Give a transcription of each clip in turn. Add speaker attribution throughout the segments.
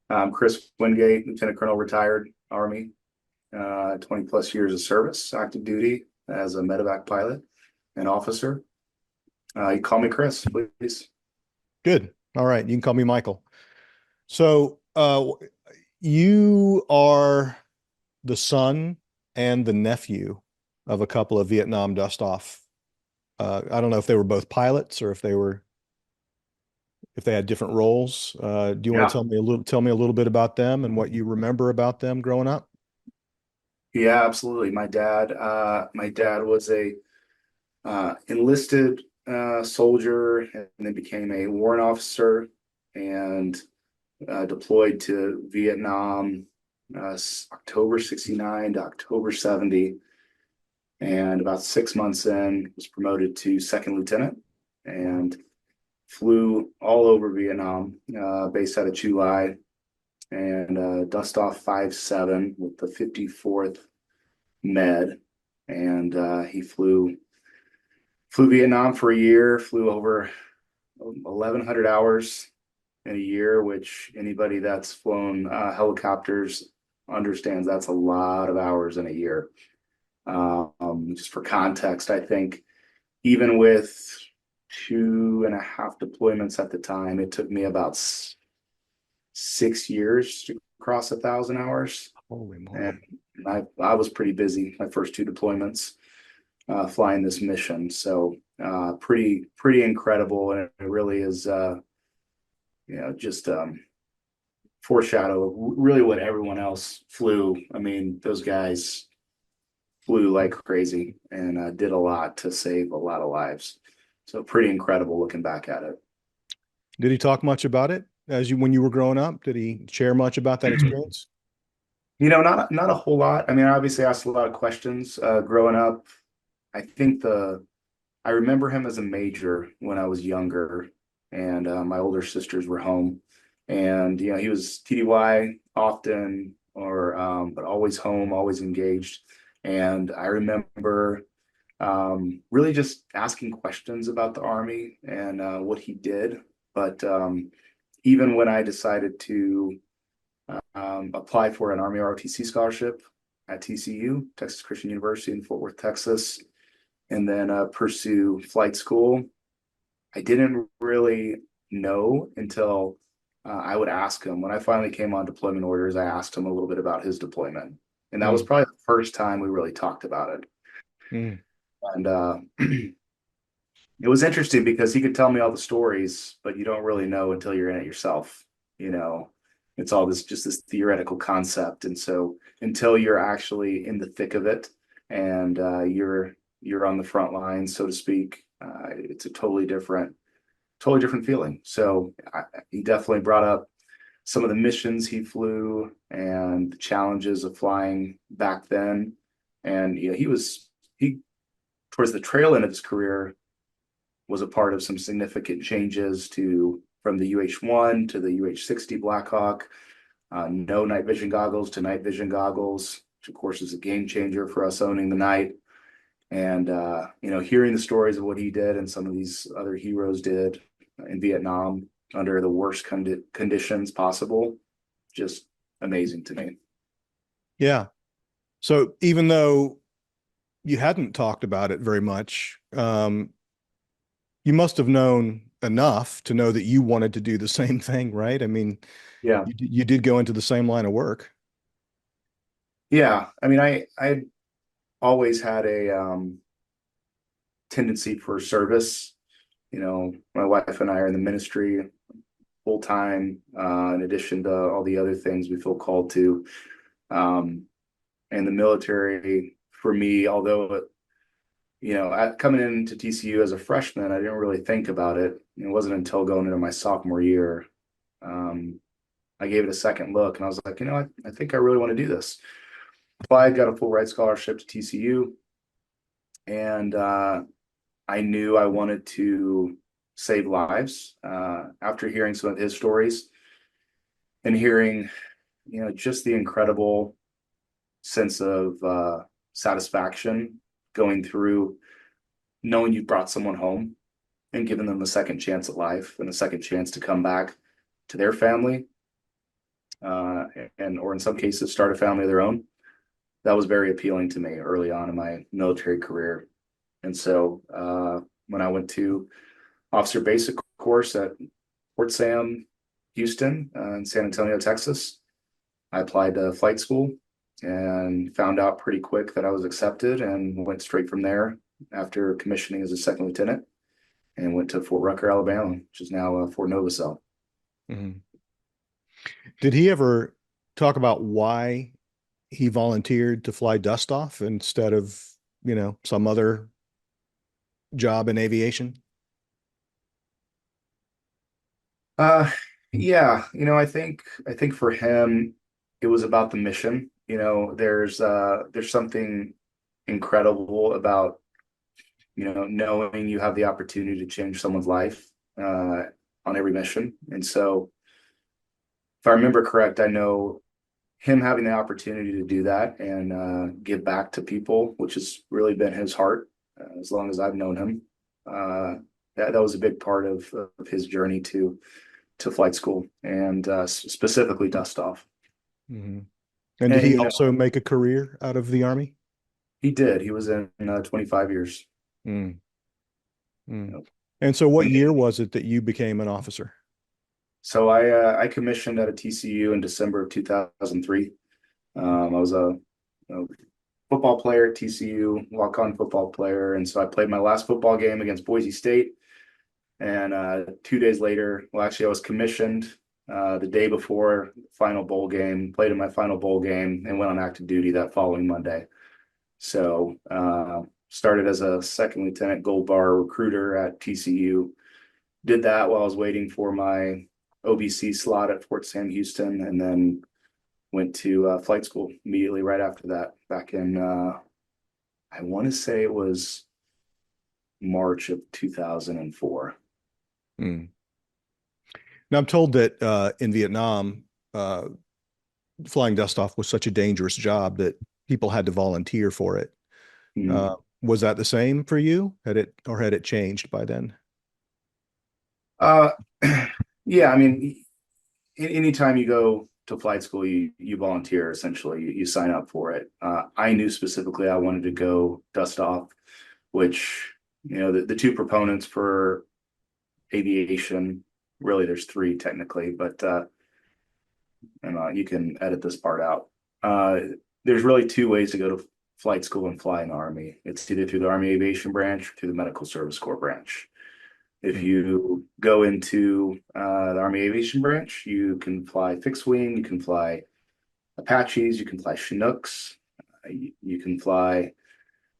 Speaker 1: I'm Chris Wingate, Lieutenant Colonel, retired Army, 20 plus years of service, active duty as a medevac pilot and officer. You call me Chris, please.
Speaker 2: Good. All right. You can call me Michael. So, you are the son and the nephew of a couple of Vietnam Dustoff. I don't know if they were both pilots or if they had different roles. Do you want to
Speaker 1: Yeah,
Speaker 2: tell me a little bit about them and what you remember about them growing up?
Speaker 1: yeah, absolutely. My dad was a enlisted soldier and then became a warrant officer and deployed to Vietnam, October 69 to October 70. And about 6 months in, was promoted to second lieutenant and flew all over Vietnam, based out of Chu and Dustoff 57 with the 54th Med. And he flew Vietnam for a year, flew over 1,100 hours in a year, which anybody that's flown helicopters understands that's a lot of hours in a year. Just for context, I think even with 2.5 deployments at the time, it took me about 6 years to cross 1,000 hours.
Speaker 2: Holy
Speaker 1: And
Speaker 2: moly.
Speaker 1: I was pretty busy my first two deployments flying this mission. So pretty incredible. And it really is, just foreshadow of really what everyone else flew. I mean, those guys flew like crazy and did a lot to save a lot of lives. So pretty incredible looking back at it.
Speaker 2: Did he talk much about it when you were growing up? Did he share much about that experience?
Speaker 1: Not a whole lot. I mean, I obviously asked a lot of questions growing up. I think I remember him as a major when I was younger, and my older sisters were home, and he was TDY often, or but always home, always engaged. And I remember really just asking questions about the Army and what he did. But even when I decided to apply for an Army ROTC scholarship at TCU, Texas Christian University in Fort Worth, Texas, and then pursue flight school, I didn't really know until I would ask him. When I finally came on deployment orders, I asked him a little bit about his deployment. And that was
Speaker 2: Mm,
Speaker 1: probably the first time we really talked about it.
Speaker 2: mm.
Speaker 1: And it was interesting because he could tell me all the stories, but you don't really know until you're in it yourself. You know, it's all this theoretical concept, and so until you're actually in the thick of it and you're on the front lines, so to speak, it's a totally different feeling. So he definitely brought up some of the missions he flew and the challenges of flying back then. And he towards the trail end of his career was a part of some significant changes to from the UH-1 to the UH-60 Blackhawk. No night vision goggles to night vision goggles, which of course is a game changer for us owning the night. And hearing the stories of what he did and some of these other heroes did in Vietnam under the worst conditions possible, just amazing to me.
Speaker 2: Yeah. So even though you hadn't talked about it very much, you must have known enough to know that you wanted to do the same thing, right? I mean,
Speaker 1: Yeah,
Speaker 2: you did go into the same line of work.
Speaker 1: yeah. I mean, I always had a tendency for service. My wife and I are in the ministry full time, in addition to all the other things we feel called to. Um, and the military, for me, although, coming into TCU as a freshman, I didn't really think about it. It wasn't until going into my sophomore year, um, I gave it a second look and I was like, I think I really want to do this. Applied, got a full ride scholarship to TCU, and I knew I wanted to save lives. After hearing some of his stories and hearing, just the incredible sense of satisfaction going through knowing you brought someone home and given them a second chance at life and a second chance to come back to their family. uh, and or in some cases start a family of their own. That was very appealing to me early on in my military career. And so when I went to officer basic course at Fort Sam, Houston, in San Antonio, Texas, I applied to flight school and found out pretty quick that I was accepted and went straight from there after commissioning as a second lieutenant and went to Fort Rucker, Alabama, which is now Fort Novosel.
Speaker 2: Mhm. Did he ever talk about why he volunteered to fly Dustoff instead of, some other job in aviation?
Speaker 1: Uh, yeah, I think for him, it was about the mission. There's something incredible about knowing you have the opportunity to change someone's life on every mission. And so, if I remember correct, I know him having the opportunity to do that and give back to people, which has really been his heart as long as I've known him. Uh, that was a big part of his journey to flight school and specifically dust off.
Speaker 2: Mhm. And did
Speaker 1: And
Speaker 2: he also make a career out of the Army?
Speaker 1: he did. He was in 25 years.
Speaker 2: Mm, mm.
Speaker 1: You know.
Speaker 2: And so what year was it that you became an officer?
Speaker 1: So I commissioned at a TCU in December of 2003. I was a football player at TCU, walk-on football player, and so I played my last football game against Boise State. And 2 days later, well, actually, I was commissioned the day before the final bowl game, played in my final bowl game, and went on active duty that following Monday. So started as a second lieutenant gold bar recruiter at TCU. Did that while I was waiting for my OBC slot at Fort Sam Houston, and then went to flight school immediately right after that. Back in I want to say it was March of 2004.
Speaker 2: Mm. Now I'm told that in Vietnam, flying Dustoff was such a dangerous job that people had to volunteer for it.
Speaker 1: Hmm.
Speaker 2: Uh, was that the same for you? Had it changed by then?
Speaker 1: Uh, yeah, I mean, anytime you go to flight school, you volunteer essentially. You sign up for it. I knew specifically I wanted to go dust off, which the two proponents for aviation. Really, there's three technically, but and you can edit this part out. Uh, there's really two ways to go to flight school and fly in the Army. It's either through the Army Aviation Branch or through the Medical Service Corps branch. If
Speaker 2: Mm,
Speaker 1: you go into the Army Aviation Branch, you can fly fixed wing, you can fly Apaches, you can fly Chinooks, you can fly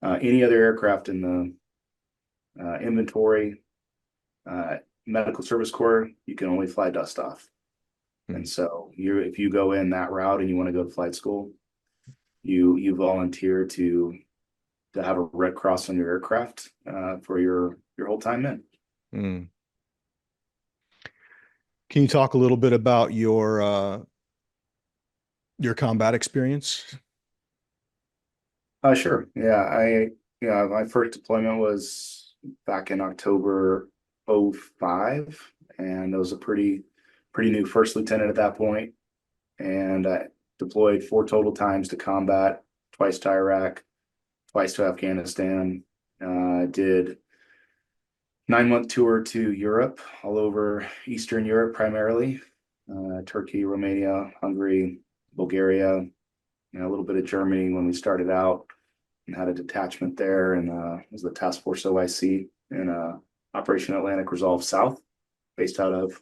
Speaker 1: any other aircraft in the inventory. Medical Service Corps, you can only fly dust off. And
Speaker 2: mm,
Speaker 1: so if you go in that route and you want to go to flight school, you volunteer to have a red cross on your aircraft for your whole time in.
Speaker 2: mm. Can you talk a little bit about your combat experience?
Speaker 1: Sure. Yeah, my first deployment was back in October '05, and I was a pretty new first lieutenant at that point, and I deployed four total times to combat, twice to Iraq, twice to Afghanistan. Did 9-month tour to Europe, all over Eastern Europe primarily, Turkey, Romania, Hungary, Bulgaria, a little bit of Germany when we started out, and had a detachment there, and was the Task Force OIC in Operation Atlantic Resolve South, based out of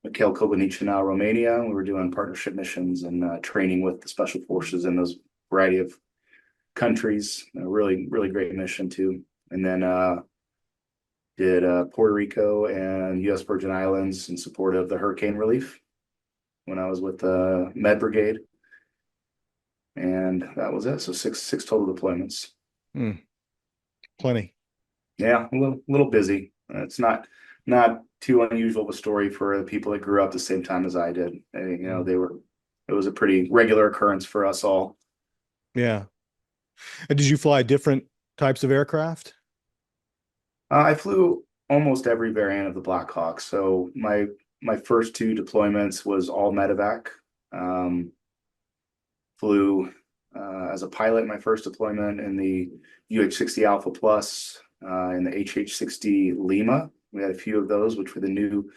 Speaker 1: Mikhail Kobanice now, Romania. We were doing partnership missions and training with the special forces in those variety of countries. A really, really great mission too. And then did Puerto Rico and U.S. Virgin Islands in support of the hurricane relief when I was with the Med Brigade, and that was it. So six total deployments.
Speaker 2: Mm, plenty.
Speaker 1: Yeah, a little busy. It's not too unusual of a story for the people that grew up the same time as I did.
Speaker 2: Mm.
Speaker 1: They were. It was a pretty regular occurrence for us all.
Speaker 2: Yeah. And did you fly different types of aircraft?
Speaker 1: I flew almost every variant of the Black Hawk. So my first two deployments was all medevac. Um, Flew as a pilot my first deployment in the UH-60 Alpha Plus in the HH-60 Lima. We had a few of those, which were the new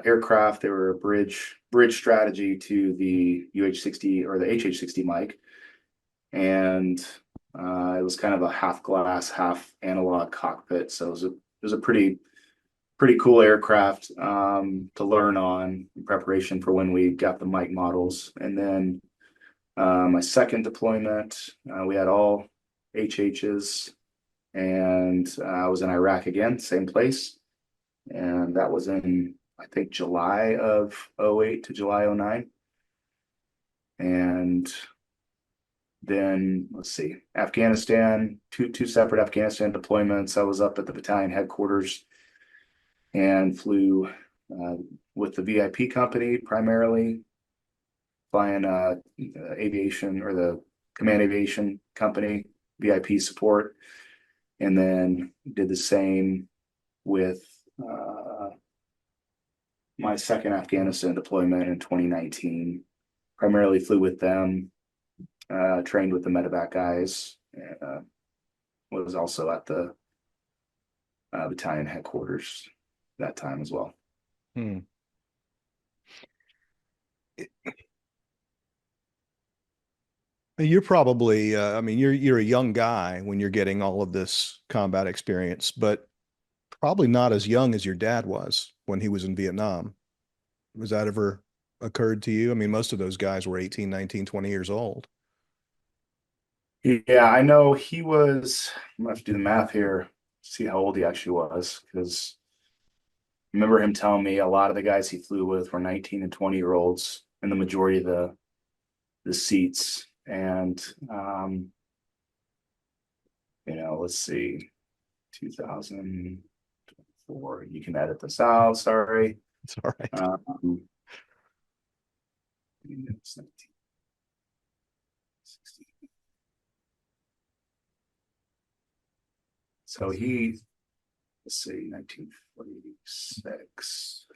Speaker 1: aircraft. They were a bridge strategy to the UH-60 or the HH-60 Mike, and it was kind of a half glass, half analog cockpit. So it was a pretty cool aircraft to learn on in preparation for when we got the Mike models. And then my second deployment, we had all HHs, and I was in Iraq again, same place. And that was in, I think, July of '08 to July '09. And then let's see, Afghanistan, two separate Afghanistan deployments. I was up at the battalion headquarters and flew uh, with the VIP company primarily, flying aviation or the command aviation company, VIP support, and then did the same with my second Afghanistan deployment in 2019. Primarily flew with them, trained with the medevac guys, was also at the battalion headquarters that time as well.
Speaker 2: Hmm. You're probably, I mean, you're a young guy when you're getting all of this combat experience, but probably not as young as your dad was when he was in Vietnam. Was that ever occurred to you? I mean, most of those guys were 18, 19, 20 years old.
Speaker 1: Yeah, I know he was. I'm gonna have to do the math here, see how old he actually was, because I remember him telling me a lot of the guys he flew with were 19 and 20-year olds, and the majority of the seats. And let's see, 2004. You can edit this out. Sorry.
Speaker 2: It's all right.
Speaker 1: Um, it's 1960. So let's see, 1946.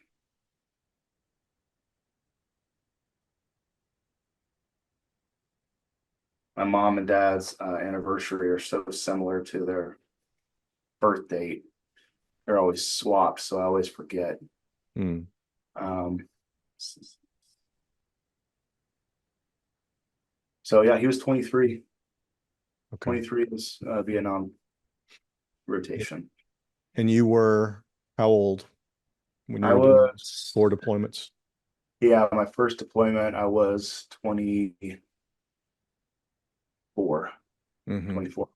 Speaker 1: My mom and dad's anniversary are so similar to their birth date. They're always swapped, so I always forget.
Speaker 2: Hmm.
Speaker 1: Um, so yeah, he was 23.
Speaker 2: Okay.
Speaker 1: 23 was Vietnam rotation.
Speaker 2: And you were how old when you
Speaker 1: I
Speaker 2: were doing those
Speaker 1: was,
Speaker 2: 4 deployments?
Speaker 1: yeah, my first deployment, I was 24,
Speaker 2: Hmm.
Speaker 1: 24,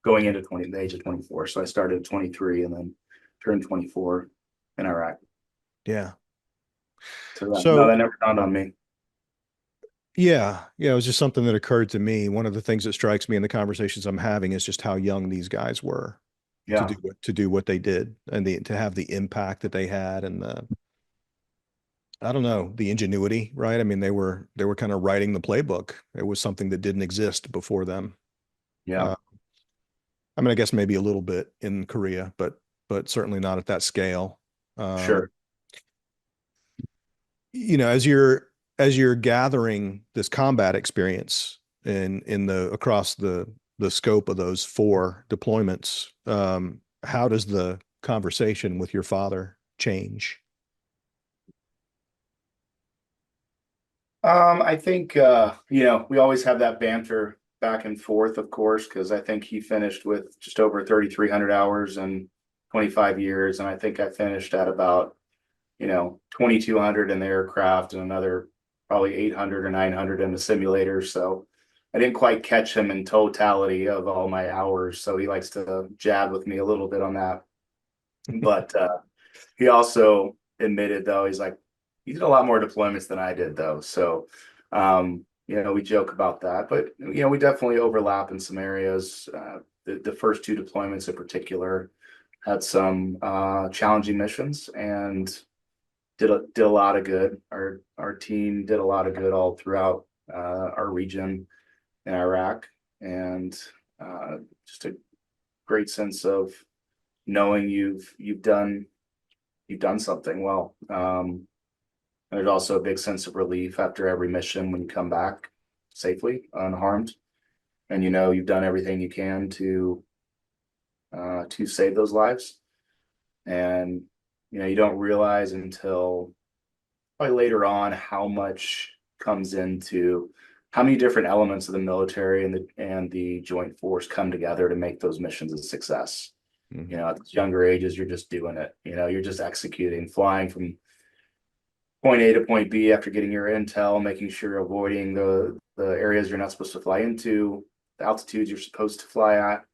Speaker 1: going into the age of 24. So I started at 23 and then turned 24 in Iraq.
Speaker 2: Yeah.
Speaker 1: So yeah, no,
Speaker 2: So
Speaker 1: that never dawned on me.
Speaker 2: yeah, it was just something that occurred to me. One of the things that strikes me in the conversations I'm having is just how young these guys were
Speaker 1: Yeah,
Speaker 2: to do what they did and to have the impact that they had and the I don't know, the ingenuity, right? I mean, they were kind of writing the playbook. It was something that didn't exist before them.
Speaker 1: yeah,
Speaker 2: Uh, I mean, I guess maybe a little bit in Korea, but certainly not at that scale. Um,
Speaker 1: sure.
Speaker 2: as you're gathering this combat experience in the across the scope of those 4 deployments, how does the conversation with your father change?
Speaker 1: I think we always have that banter back and forth, of course, because I think he finished with just over 3,300 hours and 25 years, and I think I finished at about 2,200 in the aircraft and another probably 800 or 900 in the simulator. So I didn't quite catch him in totality of all my hours. So he likes to jab with me a little bit on that. But he also admitted, though, he's like, he did a lot more deployments than I did, though. So, we joke about that, but we definitely overlap in some areas. The first 2 deployments in particular had some challenging missions and did a lot of good. Our team did a lot of good all throughout our region in Iraq, and just a great sense of knowing you've done something well. there's also a big sense of relief after every mission when you come back safely, unharmed, and you know you've done everything you can to save those lives. And you know, you don't realize until probably later on how much comes into how many different elements of the military and the joint force come together to make those missions a success. You
Speaker 2: Mhm.
Speaker 1: know, at these younger ages, you're just doing it. You know, you're just executing, flying from point A to point B after getting your intel, making sure you're avoiding the areas you're not supposed to fly into, the altitudes you're supposed to fly at,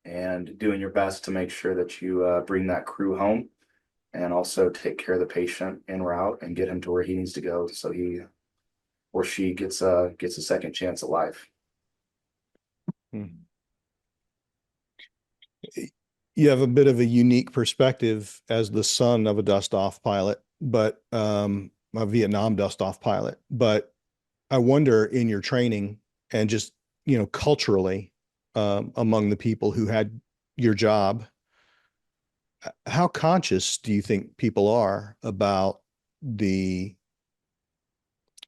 Speaker 1: and doing your best to make sure that you bring that crew home and also take care of the patient en route and get him to where he needs to go so he or she gets a second chance at life.
Speaker 2: Mhm. You have a bit of a unique perspective as the son of a Dustoff pilot, but a Vietnam Dustoff pilot. But I wonder in your training and just, culturally, among the people who had your job, how conscious do you think people are about the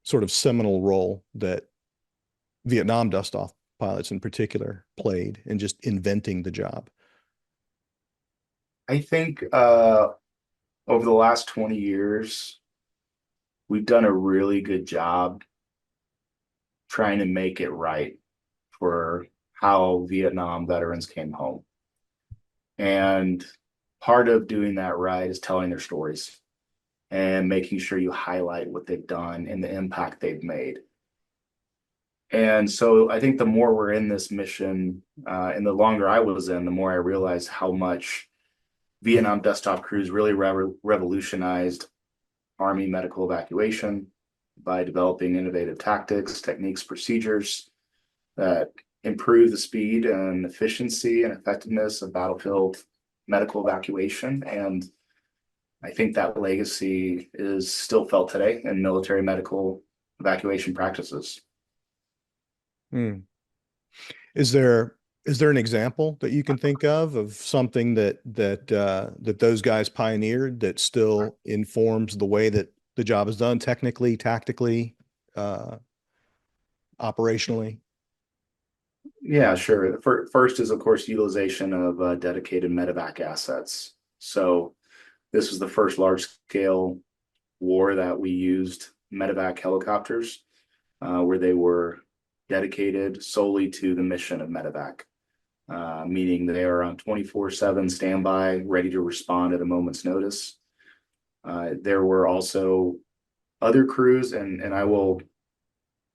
Speaker 2: sort of seminal role that Vietnam Dustoff pilots in particular played in just inventing the job?
Speaker 1: I think over the last 20 years, we've done a really good job trying to make it right for how Vietnam veterans came home. And part of doing that right is telling their stories and making sure you highlight what they've done and the impact they've made. And so I think the more we're in this mission, and the longer I was in, the more I realized how much Vietnam desktop crews really revolutionized Army medical evacuation by developing innovative tactics, techniques, procedures that improve the speed and efficiency and effectiveness of battlefield medical evacuation. And I think that legacy is still felt today in military medical evacuation practices.
Speaker 2: Hmm. Is there an example that you can think of something that those guys pioneered that still informs the way that the job is done technically, tactically, uh, operationally?
Speaker 1: Yeah, sure. The first is, of course, utilization of dedicated medevac assets. So this was the first large scale war that we used medevac helicopters, where they were dedicated solely to the mission of medevac, meaning they are on 24/7 standby, ready to respond at a moment's notice. There were also other crews, and I will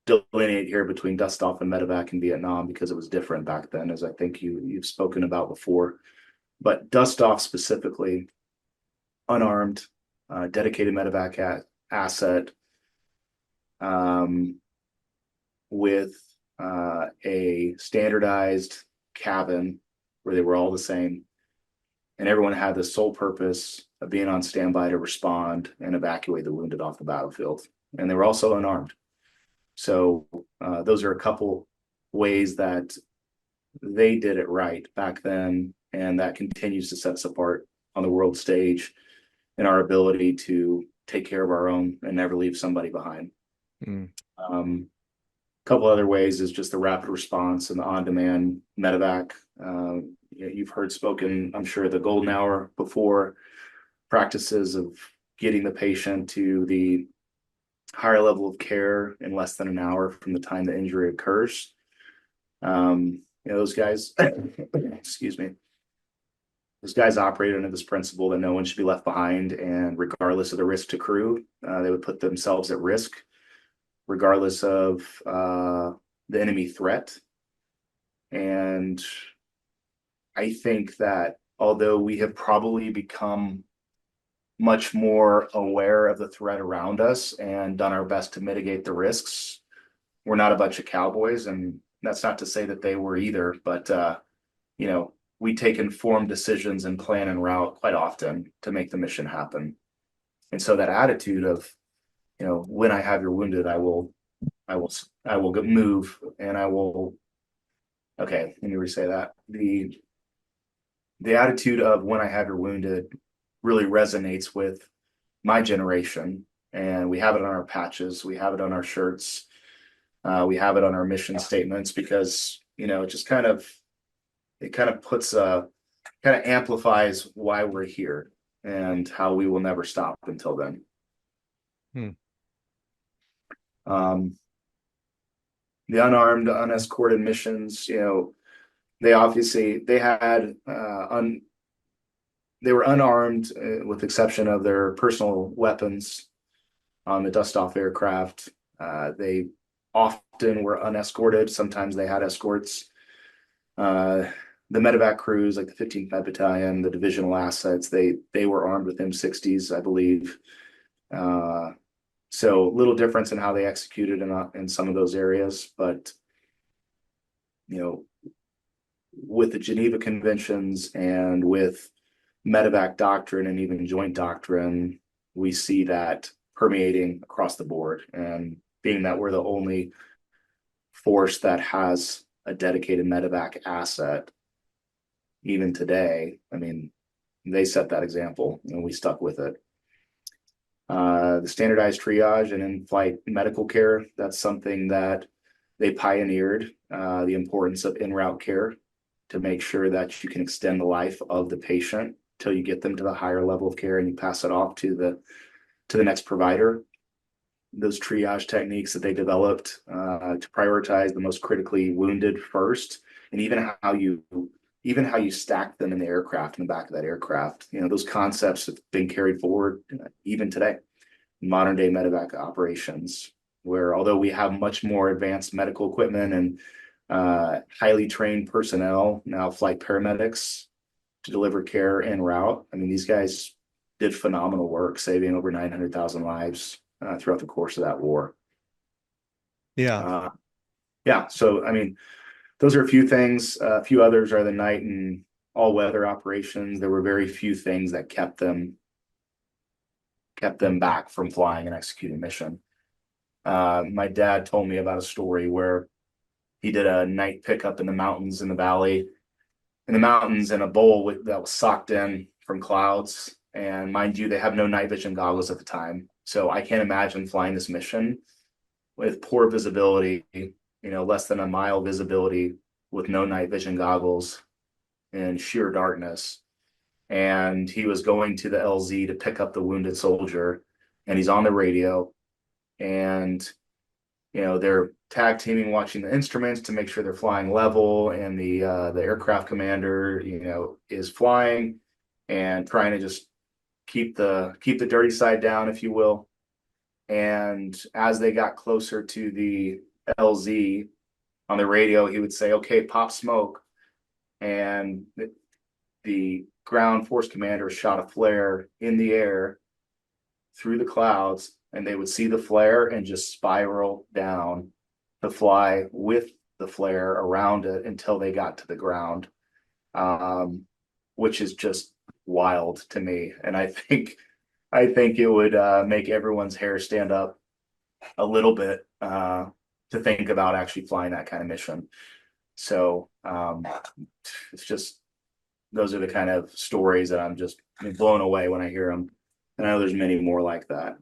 Speaker 1: delineate here between Dustoff and medevac in Vietnam because it was different back then, as I think you've spoken about before. But Dustoff specifically, unarmed, dedicated medevac asset, um, with a standardized cabin where they were all the same, and everyone had the sole purpose of being on standby to respond and evacuate the wounded off the battlefield. And they were also unarmed. So those are a couple ways that they did it right back then, and that continues to set us apart on the world stage in our ability to take care of our own and never leave somebody behind.
Speaker 2: Mm.
Speaker 1: A couple other ways is just the rapid response and the on-demand medevac. You've heard spoken, I'm sure, the golden hour before, practices of getting the patient to the higher level of care in less than an hour from the time the injury occurs. Those guys, excuse me, those guys operated under this principle that no one should be left behind, and regardless of the risk to crew, they would put themselves at risk, regardless of the enemy threat. And I think that although we have probably become much more aware of the threat around us and done our best to mitigate the risks, we're not a bunch of cowboys. And that's not to say that they were either, but we take informed decisions and plan and route quite often to make the mission happen. And so that attitude of, when I have your wounded, I will move, and I will. Okay, let me re-say that. The attitude of when I have your wounded really resonates with my generation, and we have it on our patches, we have it on our shirts, we have it on our mission statements because, it just it puts kind of amplifies why we're here and how we will never stop until then.
Speaker 2: Hmm.
Speaker 1: Um, the unarmed, unescorted missions, they obviously they were unarmed with exception of their personal weapons on the Dustoff aircraft. They often were unescorted. Sometimes they had escorts. Uh, the medevac crews, like the 15th Med Battalion, the divisional assets, they were armed with M60s, I believe. Uh, so little difference in how they executed in some of those areas, but you know, with the Geneva Conventions and with medevac doctrine and even joint doctrine, we see that permeating across the board. And being that we're the only force that has a dedicated medevac asset, even today, I mean, they set that example and we stuck with it. The standardized triage and in-flight medical care, that's something that they pioneered, the importance of in-route care to make sure that you can extend the life of the patient till you get them to the higher level of care and you pass it off to the next provider. Those triage techniques that they developed to prioritize the most critically wounded first, and even how you stack them in the aircraft in the back of that aircraft. Those concepts have been carried forward even today in modern day medevac operations, where although we have much more advanced medical equipment and highly trained personnel, now flight paramedics to deliver care en route. I mean, these guys did phenomenal work, saving over 900,000 lives throughout the course of that war.
Speaker 2: Yeah.
Speaker 1: Uh, yeah, so I mean, those are a few things. A few others are the night and all weather operations. There were very few things that kept them back from flying and executing mission. My dad told me about a story where he did a night pickup in the mountains in the valley, in the mountains in a bowl that was socked in from clouds. And mind you, they have no night vision goggles at the time. So I can't imagine flying this mission with poor visibility, less than a mile visibility with no night vision goggles and sheer darkness. And he was going to the LZ to pick up the wounded soldier, and he's on the radio, and they're tag teaming, watching the instruments to make sure they're flying level, and the aircraft commander, is flying and trying to just keep the dirty side down, if you will. And as they got closer to the LZ on the radio, he would say, "Okay, pop smoke," and the ground force commander shot a flare in the air through the clouds, and they would see the flare and just spiral down to fly with the flare around it until they got to the ground, which is just wild to me. And I think it would make everyone's hair stand up a little bit to think about actually flying that kind of mission. So it's just those are the kind of stories that I'm just blown away when I hear them. And I know there's many more like that.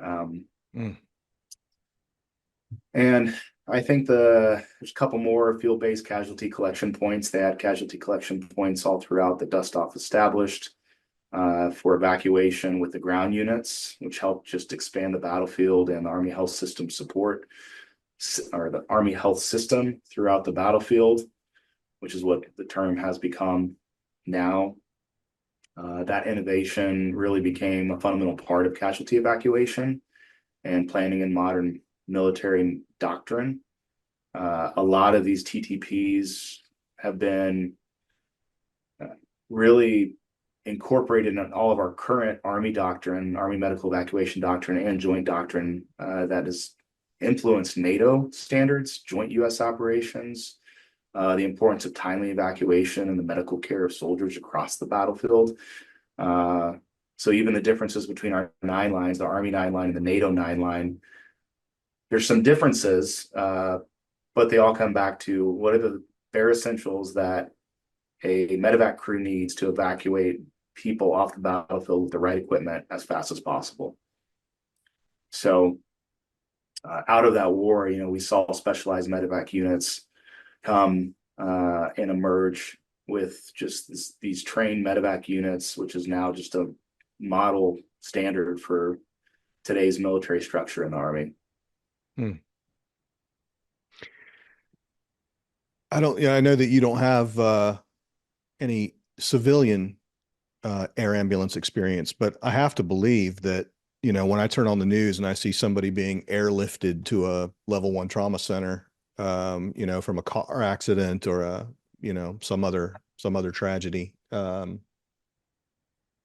Speaker 2: Mm.
Speaker 1: And I think there's a couple more field-based casualty collection points. They had casualty collection points all throughout the Dustoff established for evacuation with the ground units, which helped just expand the battlefield and the Army Health System support, or the Army Health System throughout the battlefield, which is what the term has become now. That innovation really became a fundamental part of casualty evacuation and planning in modern military doctrine. A lot of these TTPs have been really incorporated in all of our current Army doctrine, Army medical evacuation doctrine, and joint doctrine that has influenced NATO standards, joint U.S. operations, the importance of timely evacuation and the medical care of soldiers across the battlefield. So even the differences between our 9 lines, the Army 9 line and the NATO 9 line, there's some differences, but they all come back to what are the bare essentials that a medevac crew needs to evacuate people off the battlefield with the right equipment as fast as possible. So out of that war, we saw specialized medevac units come and emerge with just these trained medevac units, which is now just a model standard for today's military structure in the Army.
Speaker 2: Hmm. I don't, yeah, I know that you don't have any civilian air ambulance experience, but I have to believe that, when I turn on the news and I see somebody being airlifted to a level one trauma center, from a car accident or some other tragedy, the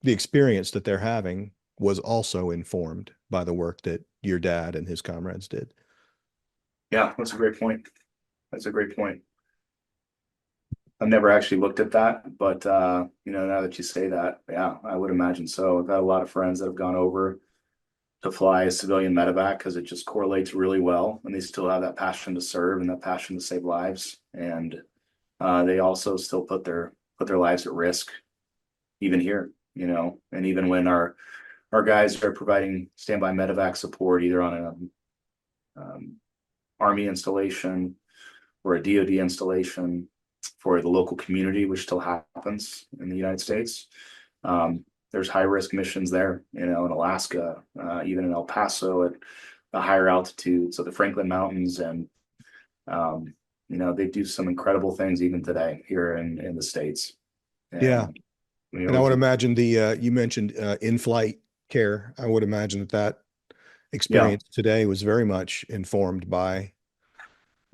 Speaker 2: experience that they're having was also informed by the work that your dad and his comrades did.
Speaker 1: Yeah, that's a great point. That's a great point. I've never actually looked at that, but now that you say that, yeah, I would imagine so. I've had a lot of friends that have gone over to fly a civilian medevac because it just correlates really well, and they still have that passion to serve and that passion to save lives, and they also still put their lives at risk, even here, and even when our guys are providing standby medevac support, either on an Army installation or a DoD installation for the local community, which still happens in the United States. There's high risk missions there, in Alaska, even in El Paso at a higher altitude. So the Franklin Mountains, and they do some incredible things even today here in the States.
Speaker 2: Yeah.
Speaker 1: And
Speaker 2: And I would imagine you mentioned in-flight care. I would imagine that
Speaker 1: yeah,
Speaker 2: experience today was very much informed by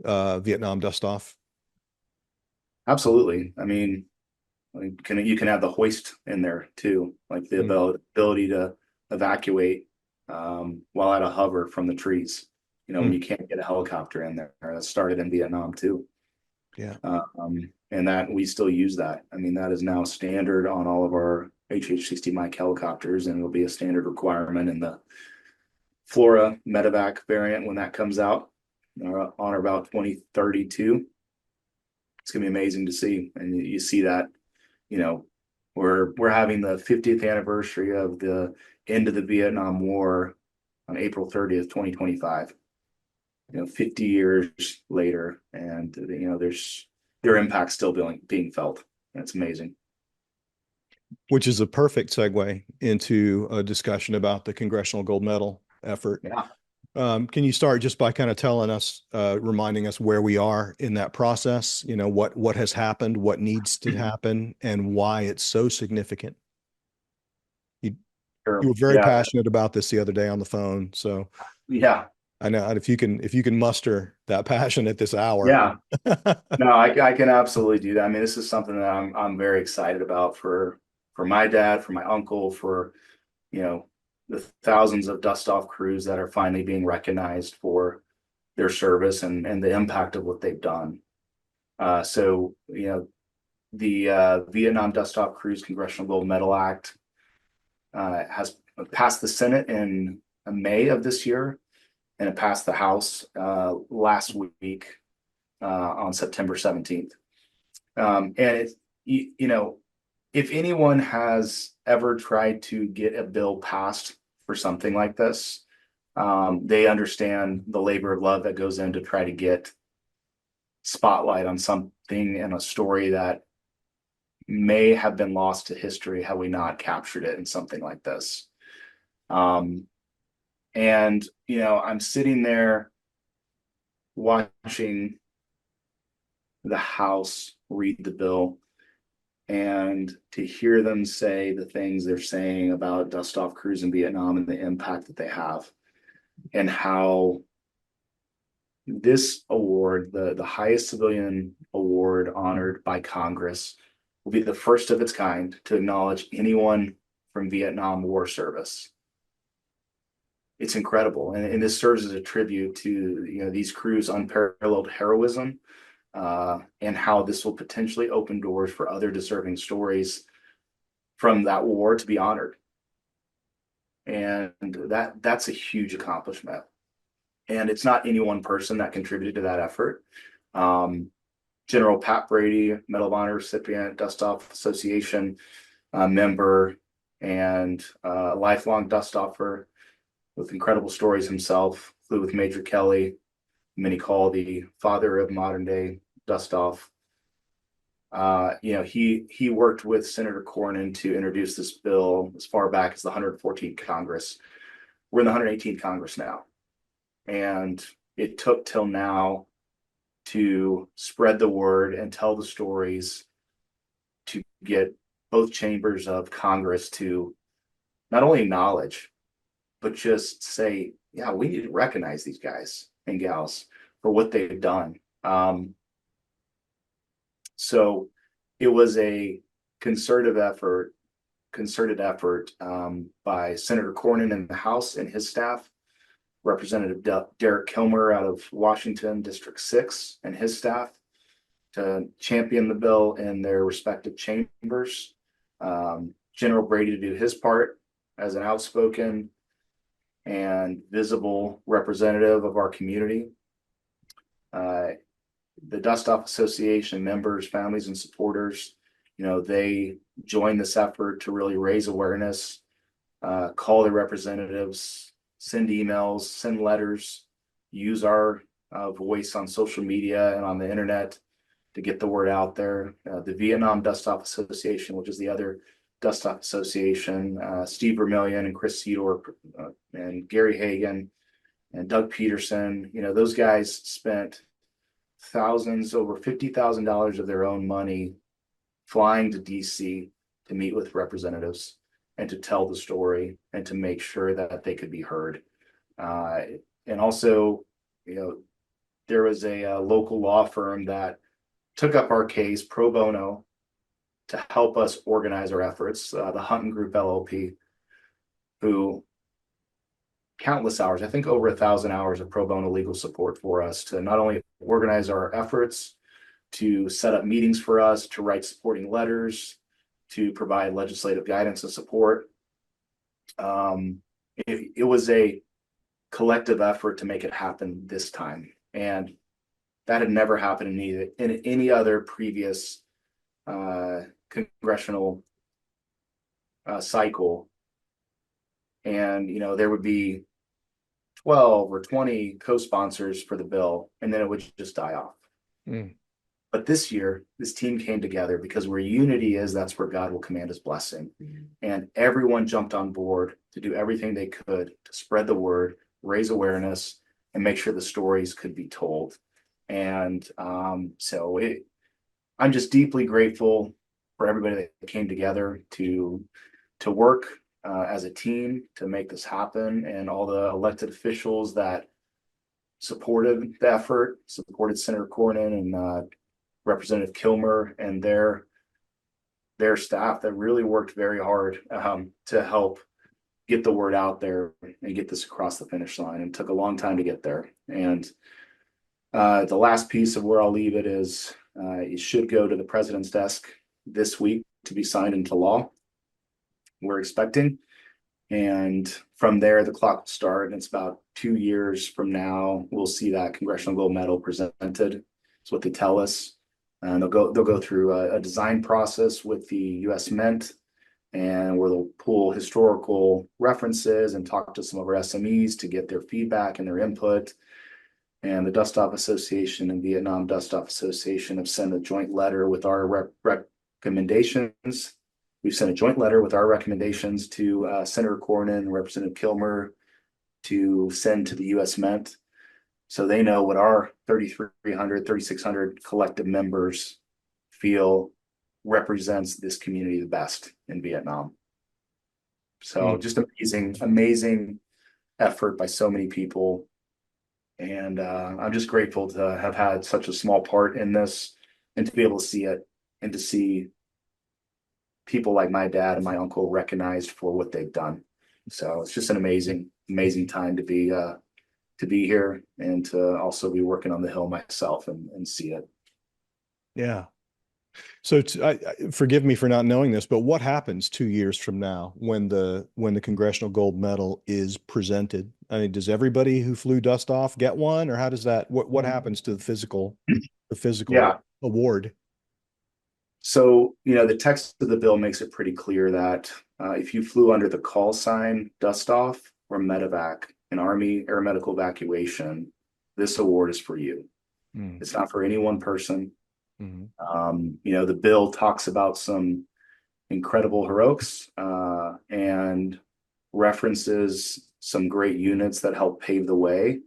Speaker 2: Vietnam Dustoff.
Speaker 1: absolutely. I mean, you can have the hoist in there too, like the
Speaker 2: Mm,
Speaker 1: ability to evacuate while at a hover from the trees. When
Speaker 2: mm,
Speaker 1: you can't get a helicopter in there. That started in Vietnam too,
Speaker 2: yeah.
Speaker 1: and that we still use that. I mean, that is now standard on all of our HH-60 Mike helicopters, and it'll be a standard requirement in the Flora medevac variant when that comes out on or about 2032. It's gonna be amazing to see, and you see that you know, we're having the 50th anniversary of the end of the Vietnam War on April 30th, 2025. 50 years later, and there's their impact still being felt. That's amazing.
Speaker 2: Which is a perfect segue into a discussion about the Congressional Gold Medal effort.
Speaker 1: Yeah,
Speaker 2: Can you start just by kind of telling us, reminding us where we are in that process? What has happened, what needs to happen, and why it's so significant. You you
Speaker 1: sure.
Speaker 2: were very
Speaker 1: Yeah,
Speaker 2: passionate about this the other day on the phone, so
Speaker 1: yeah,
Speaker 2: I know if you can muster that passion at this hour.
Speaker 1: yeah. No, I can absolutely do that. I mean, this is something that I'm very excited about for my dad, for my uncle, for you know the thousands of dust off crews that are finally being recognized for their service and the impact of what they've done. So, the Vietnam Dust Off Crews Congressional Gold Medal Act has passed the Senate in May of this year, and it passed the House last week on September 17th. And it's, if anyone has ever tried to get a bill passed for something like this, they understand the labor of love that goes in to try to get spotlight on something and a story that may have been lost to history had we not captured it in something like this. Um, and I'm sitting there watching the House read the bill, and to hear them say the things they're saying about dust off crews in Vietnam and the impact that they have, and how this award, the highest civilian award honored by Congress, will be the first of its kind to acknowledge anyone from Vietnam War service. It's incredible, and this serves as a tribute to these crews' unparalleled heroism, and how this will potentially open doors for other deserving stories from that war to be honored. And that's a huge accomplishment. And it's not any one person that contributed to that effort. Um, General Pat Brady, Medal of Honor recipient, Dust Off Association member, and lifelong dust offer, with incredible stories himself. Flew with Major Kelly, many call the father of modern day Dustoff. He worked with Senator Cornyn to introduce this bill as far back as the 114th Congress. We're in the 118th Congress now, and it took till now to spread the word and tell the stories to get both chambers of Congress to not only acknowledge, but just say, yeah, we need to recognize these guys and gals for what they've done. So it was a concerted effort, by Senator Cornyn in the House and his staff, Representative Derek Kilmer out of Washington, District 6, and his staff to champion the bill in their respective chambers. General Brady to do his part as an outspoken and visible representative of our community. The Dustoff Association members, families, and supporters, they join this effort to really raise awareness, call their representatives, send emails, send letters, use our voice on social media and on the internet to get the word out there. The Vietnam Dustoff Association, which is the other Dustoff Association, Steve Vermillion and Chris Seedorf, and Gary Hagan and Doug Peterson, those guys spent thousands, over $50,000 of their own money flying to DC to meet with representatives and to tell the story and to make sure that they could be heard. And also, there was a local law firm that took up our case pro bono to help us organize our efforts, the Hunton Group LLP, who countless hours, I think over 1,000 hours of pro bono legal support for us to not only organize our efforts, to set up meetings for us, to write supporting letters, to provide legislative guidance and support. It was a collective effort to make it happen this time. And that had never happened in any other previous congressional cycle. And, there would be 12 or 20 co-sponsors for the bill, and then it would just die off.
Speaker 2: Mm.
Speaker 1: But this year, this team came together because where unity is, that's where God will command his blessing. And everyone jumped on board to do everything they could to spread the word, raise awareness, and make sure the stories could be told. And I'm just deeply grateful for everybody that came together to work as a team to make this happen, and all the elected officials that supported the effort, supported Senator Cornyn and Representative Kilmer and their staff that really worked very hard to help get the word out there and get this across the finish line. And it took a long time to get there. And the last piece of where I'll leave it is it should go to the president's desk this week to be signed into law. We're expecting. And from there, the clock will start. And it's about 2 years from now, we'll see that Congressional Gold Medal presented. That's what they tell us. And they'll go through a design process with the U.S. Mint, and where they'll pull historical references and talk to some of our SMEs to get their feedback and their input. And the Dustoff Association and Vietnam Dustoff Association have sent a joint letter with our recommendations. We've sent a joint letter with our recommendations to Senator Cornyn and Representative Kilmer to send to the U.S. Mint, so they know what our 3,300, 3,600 collective members feel represents this community the best in Vietnam. So just amazing effort by so many people. And I'm just grateful to have had such a small part in this and to be able to see it and to see people like my dad and my uncle recognized for what they've done. So it's just an amazing time to be here and to also be working on the Hill myself and see it.
Speaker 2: Yeah. So forgive me for not knowing this, but what happens 2 years from now when the Congressional Gold Medal is presented? I mean, does everybody who flew Dustoff get one, or how does that? What happens to the physical
Speaker 1: Yeah.
Speaker 2: award?
Speaker 1: So, the text of the bill makes it pretty clear that if you flew under the call sign Dustoff, or medevac, an Army aeromedical evacuation, this award is for you.
Speaker 2: Mm,
Speaker 1: It's not for any one person.
Speaker 2: mhm,
Speaker 1: The bill talks about some incredible heroics and references some great units that help pave the way.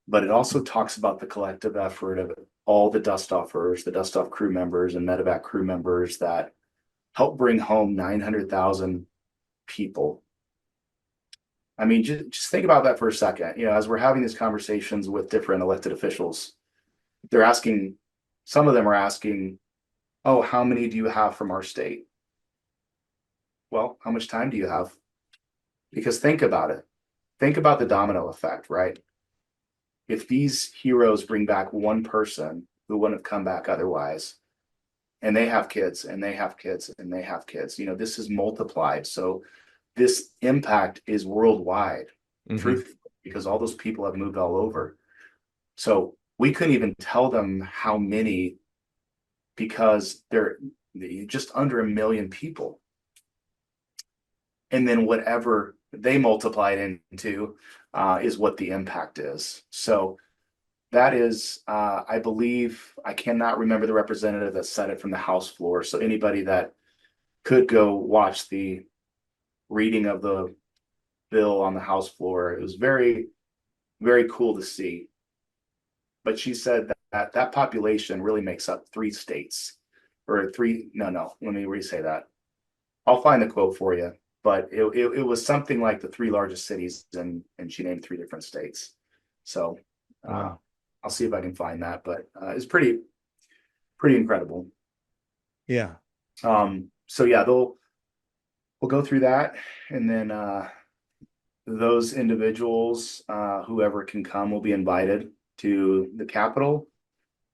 Speaker 1: But it also talks about the collective effort of all the Dustoffers, the Dustoff crew members and medevac crew members that help bring home 900,000 people. I mean, just think about that for a second. As we're having these conversations with different elected officials, they're asking, some of them are asking, oh, how many do you have from our state? Well, how much time do you have? Because think about it. Think about the domino effect, right? If these heroes bring back one person who wouldn't have come back otherwise, and they have kids, and they have kids, and they have kids, this is multiplied. So this impact is worldwide,
Speaker 2: mhm,
Speaker 1: truthfully, because all those people have moved all over. So we couldn't even tell them how many because they're just under 1 million people. And then whatever they multiply it into is what the impact is. So that is, I believe, I cannot remember the representative that said it from the House floor. So anybody that could go watch the reading of the bill on the House floor, it was very, very cool to see. But she said that population really makes up 3 states or three. No, let me re-say that. I'll find the quote for you, but it was something like the 3 largest cities, and she named 3 different states. So uh,
Speaker 2: wow.
Speaker 1: I'll see if I can find that, but it's pretty incredible.
Speaker 2: Yeah.
Speaker 1: So yeah, we'll go through that, and then those individuals, whoever can come, will be invited to the Capitol,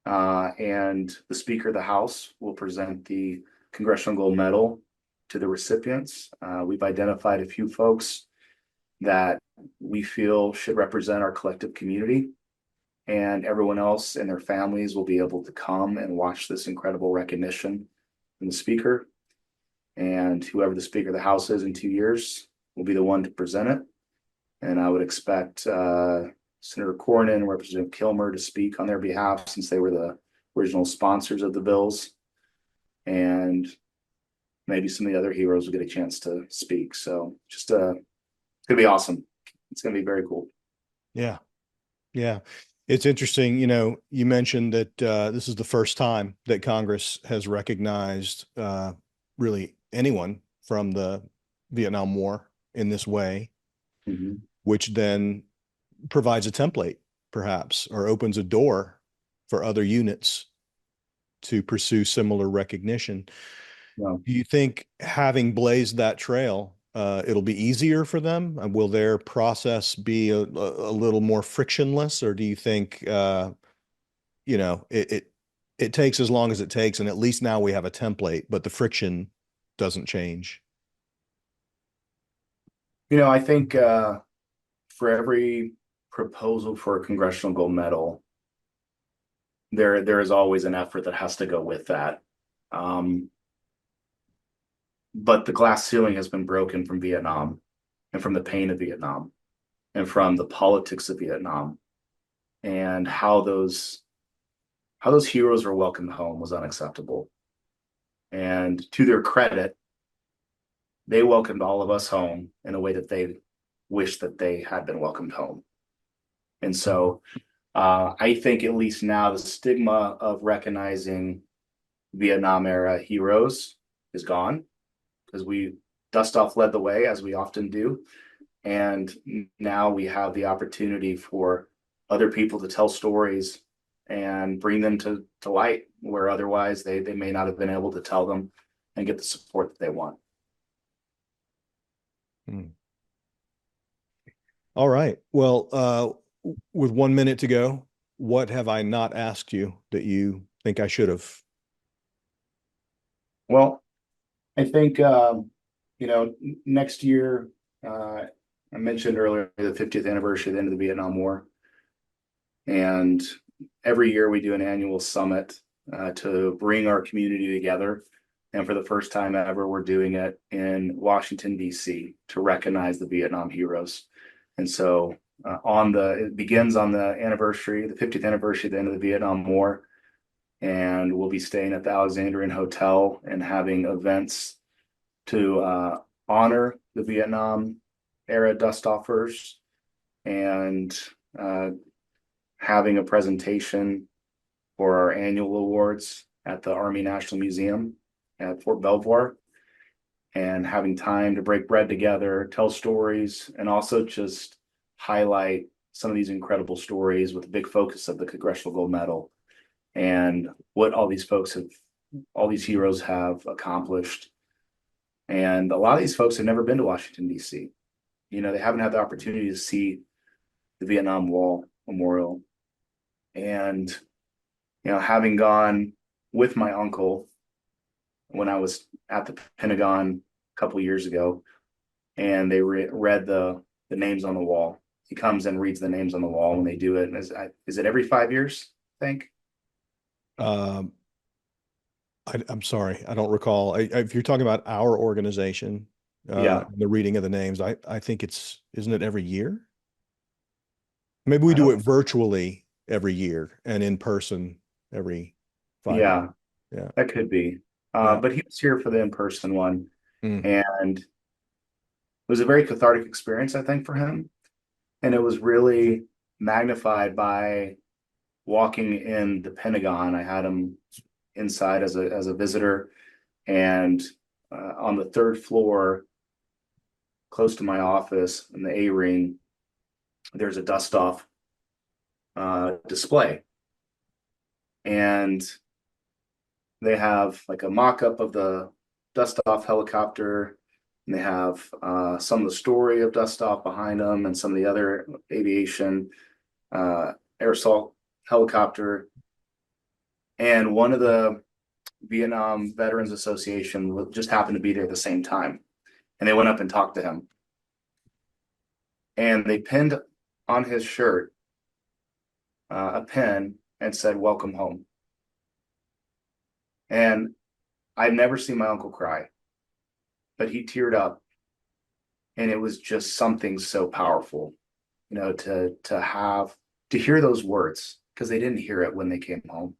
Speaker 1: and the Speaker of the House will present the Congressional Gold Medal to the recipients. We've identified a few folks that we feel should represent our collective community, and everyone else and their families will be able to come and watch this incredible recognition from the Speaker. And whoever the Speaker of the House is in 2 years will be the one to present it. And I would expect Senator Cornyn and Representative Kilmer to speak on their behalf since they were the original sponsors of the bills. And maybe some of the other heroes will get a chance to speak. So just it's gonna be awesome. It's gonna be very cool.
Speaker 2: Yeah. Yeah. It's interesting, you mentioned that this is the first time that Congress has recognized really anyone from the Vietnam War in this way,
Speaker 1: Mhm.
Speaker 2: which then provides a template, perhaps, or opens a door for other units to pursue similar recognition.
Speaker 1: No.
Speaker 2: Do you think having blazed that trail, it'll be easier for them? Will their process be a little more frictionless, or do you think, it takes as long as it takes, and at least now we have a template, but the friction doesn't change?
Speaker 1: I think for every proposal for a congressional gold medal, there is always an effort that has to go with that. Um, but the glass ceiling has been broken from Vietnam and from the pain of Vietnam and from the politics of Vietnam, and how those heroes were welcomed home was unacceptable. And to their credit, they welcomed all of us home in a way that they wish that they had been welcomed home. And so I think at least now the stigma of recognizing Vietnam era heroes is gone because Dustoff led the way as we often do. And now we have the opportunity for other people to tell stories and bring them to light where otherwise they may not have been able to tell them and get the support that they want.
Speaker 2: Hmm. All right. Well, with 1 minute to go, what have I not asked you that you think I should have?
Speaker 1: Well, I think next year, I mentioned earlier the 50th anniversary of the end of the Vietnam War, and every year we do an annual summit to bring our community together. And for the first time ever, we're doing it in Washington, D.C. to recognize the Vietnam heroes. And so it begins on the anniversary, the 50th anniversary of the end of the Vietnam War. And we'll be staying at the Alexandrian Hotel and having events to honor the Vietnam era Dustoffers and uh, having a presentation for our annual awards at the Army National Museum at Fort Belvoir, and having time to break bread together, tell stories, and also just highlight some of these incredible stories with a big focus of the Congressional Gold Medal and what all these heroes have accomplished. And a lot of these folks have never been to Washington, D.C. They haven't had the opportunity to see the Vietnam Wall Memorial. And, having gone with my uncle when I was at the Pentagon a couple years ago, and they read the names on the wall. He comes and reads the names on the wall when they do it. And is it every 5 years, I think?
Speaker 2: Um, I'm sorry, I don't recall. If you're talking about our organization,
Speaker 1: Yeah.
Speaker 2: the reading of the names, I think isn't it every year? Maybe we
Speaker 1: I
Speaker 2: do
Speaker 1: don't,
Speaker 2: it virtually every year and in person every 5 years.
Speaker 1: yeah,
Speaker 2: Yeah.
Speaker 1: that could be.
Speaker 2: Yeah.
Speaker 1: But he was here for the in-person one.
Speaker 2: Mm.
Speaker 1: And it was a very cathartic experience, I think, for him. And it was really magnified by walking in the Pentagon. I had him inside as a visitor, and on the third floor, close to my office in the A ring, there's a Dustoff display, and they have like a mock-up of the Dustoff helicopter, and they have some of the story of Dustoff behind them, and some of the other aviation air assault helicopter. And one of the Vietnam Veterans Association just happened to be there at the same time, and they went up and talked to him, and they pinned on his shirt a pin and said "Welcome home." And I've never seen my uncle cry, but he teared up, and it was just something so powerful, to hear those words, because they didn't hear it when they came home.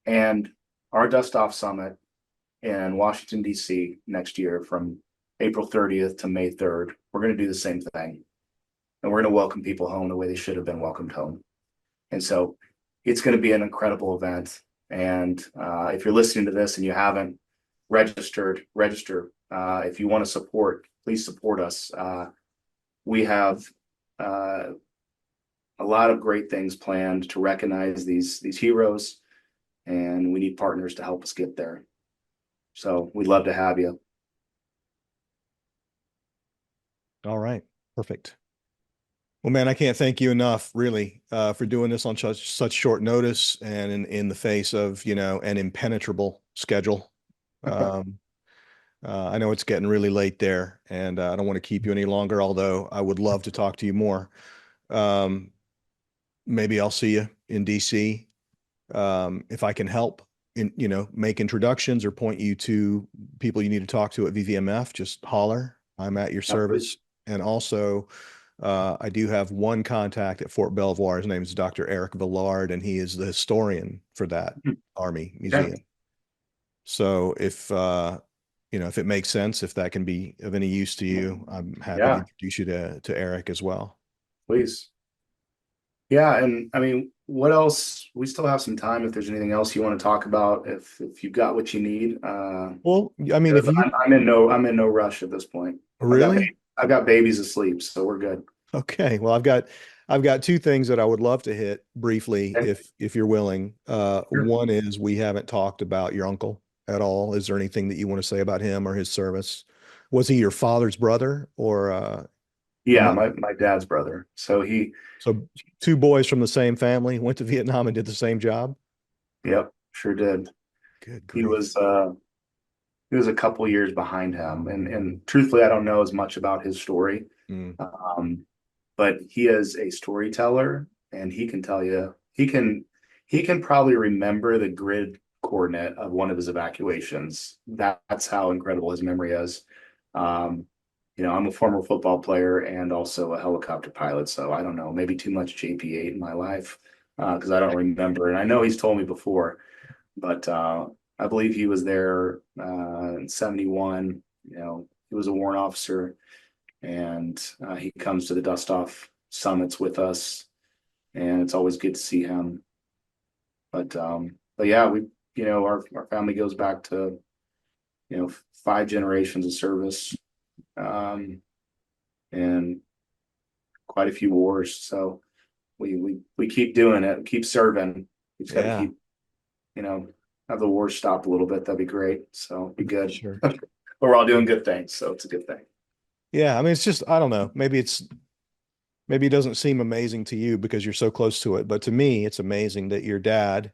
Speaker 1: And our Dust Off Summit in Washington, D.C. next year from April 30th to May 3rd, we're going to do the same thing. And we're going to welcome people home the way they should have been welcomed home. And so it's going to be an incredible event. And if you're listening to this and you haven't registered, register. If you want to support, please support us. We have a lot of great things planned to recognize these heroes, and we need partners to help us get there. So we'd love to have you.
Speaker 2: All right. Perfect. Well, man, I can't thank you enough, really, for doing this on such short notice and in the face of, an impenetrable schedule. Um, I know it's getting really late there, and I don't want to keep you any longer, although I would love to talk to you more. Um, Maybe I'll see you in DC. If I can help make introductions or point you to people you need to talk to at VVMF, just holler. I'm at your service. And also, I do have one contact at Fort Belvoir. His name is Dr. Eric Villard, and he is the historian for that Army
Speaker 1: Okay.
Speaker 2: Museum. So if it makes sense, if that can be of any use to you, I'm happy to
Speaker 1: Yeah,
Speaker 2: introduce you to Eric as well.
Speaker 1: please. Yeah, and I mean, what else? We still have some time if there's anything else you want to talk about, if you've got what you need.
Speaker 2: Well, I mean, if
Speaker 1: Because
Speaker 2: you
Speaker 1: I'm in no rush at this point.
Speaker 2: really,
Speaker 1: I've got babies asleep, so we're good.
Speaker 2: okay. Well, I've got two things that I would love to hit briefly
Speaker 1: Okay.
Speaker 2: if you're willing.
Speaker 1: Sure.
Speaker 2: One is we haven't talked about your uncle at all. Is there anything that you want to say about him or his service? Was he your father's brother or your
Speaker 1: Yeah,
Speaker 2: mother?
Speaker 1: my dad's brother. So
Speaker 2: So two boys from the same family went to Vietnam and did the same job?
Speaker 1: yep, sure did.
Speaker 2: Good
Speaker 1: He
Speaker 2: grief.
Speaker 1: was uh he was a couple years behind him, and truthfully, I don't know as much about his story.
Speaker 2: Mm.
Speaker 1: Um, but he is a storyteller, and he can tell you he can probably remember the grid coordinate of one of his evacuations. That's how incredible his memory is. Um, I'm a former football player and also a helicopter pilot, so I don't know, maybe too much JP8 in my life because I don't remember. And I know he's told me before, but I believe he was there in 71. He was a warrant officer, and he comes to the Dustoff summits with us, and it's always good to see him. But yeah, our family goes back to 5 generations of service, um, and quite a few wars. So we keep doing it, keep serving. We just got to
Speaker 2: Yeah,
Speaker 1: keep, have the wars stop a little bit. That'd be great. So be good.
Speaker 2: sure.
Speaker 1: But we're all doing good things, so it's a good thing.
Speaker 2: Yeah, I mean, it's just, I don't know. Maybe it doesn't seem amazing to you because you're so close to it, but to me, it's amazing that your dad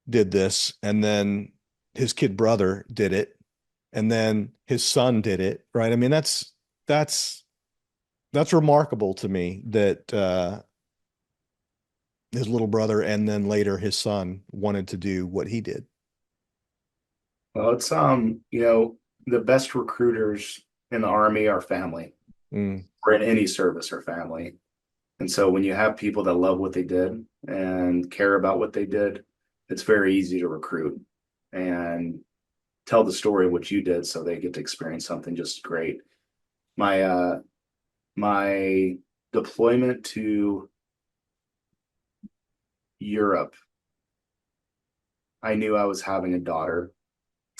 Speaker 2: did this and then his kid brother did it and then his son did it, right? I mean, that's that's remarkable to me that his little brother and then later his son wanted to do what he did.
Speaker 1: Well, it's the best recruiters in the Army are family,
Speaker 2: Mm,
Speaker 1: or in any service are family. And so when you have people that love what they did and care about what they did, it's very easy to recruit and tell the story of what you did so they get to experience something just great. My deployment to Europe, I knew I was having a daughter,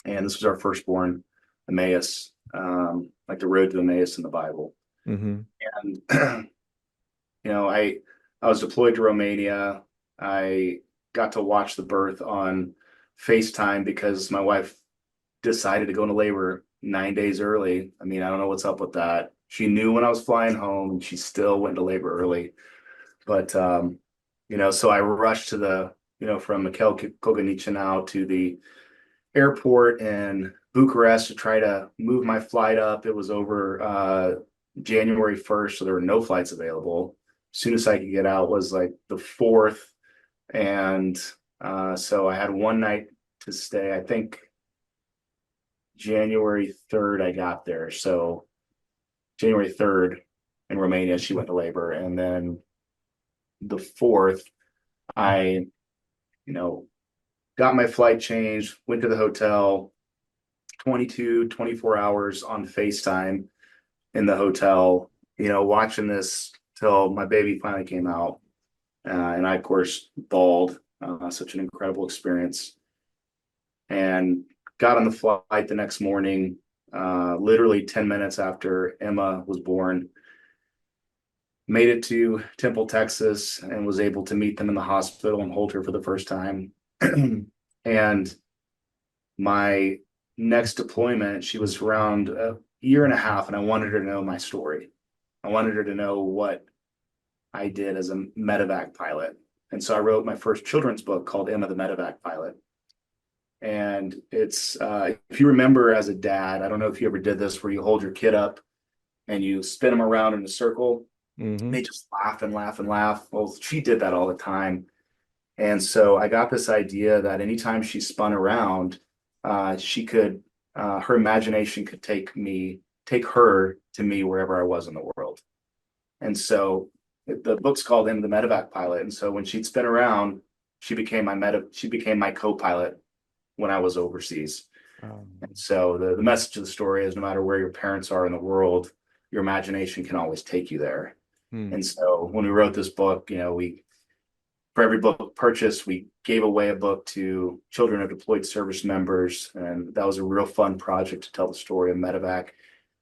Speaker 1: and this was our firstborn, Emmaus, like the road to Emmaus in the Bible.
Speaker 2: hmm
Speaker 1: And I was deployed to Romania. I got to watch the birth on FaceTime because my wife decided to go into labor 9 days early. I mean, I don't know what's up with that. She knew when I was flying home, and she still went to labor early. But so I rushed to from Mikhail Koganichinow to the airport in Bucharest to try to move my flight up. It was over January 1st, so there were no flights available. As soon as I could get out was like the 4th. And so I had one night to stay. I think January 3rd I got there. So January 3rd in Romania, she went to labor. And then the 4th, I, you know, got my flight changed, went to the hotel, 24 hours on FaceTime in the hotel, watching this till my baby finally came out. And I, of course, bawled. Such an incredible experience. And got on the flight the next morning, literally 10 minutes after Emma was born. Made it to Temple, Texas, and was able to meet them in the hospital and hold her for the first time. And my next deployment, she was around a year and a half, and I wanted her to know my story. I wanted her to know what I did as a medevac pilot. And so I wrote my first children's book called Emma the Medevac Pilot. And it's, if you remember as a dad, I don't know if you ever did this where you hold your kid up and you spin them around in a circle.
Speaker 2: hmm
Speaker 1: They just laugh and laugh and laugh. Well, she did that all the time. And so I got this idea that anytime she spun around, she could, her imagination could take her to me wherever I was in the world. And so the book's called Him the Medevac Pilot. And so when she'd spin around, she became my co-pilot when I was overseas. And so the message of the story is no matter where your parents are in the world, your imagination can always take you there.
Speaker 2: hmm.
Speaker 1: And so when we wrote this book, we for every book purchase, we gave away a book to children of deployed service members. And that was a real fun project to tell the story of medevac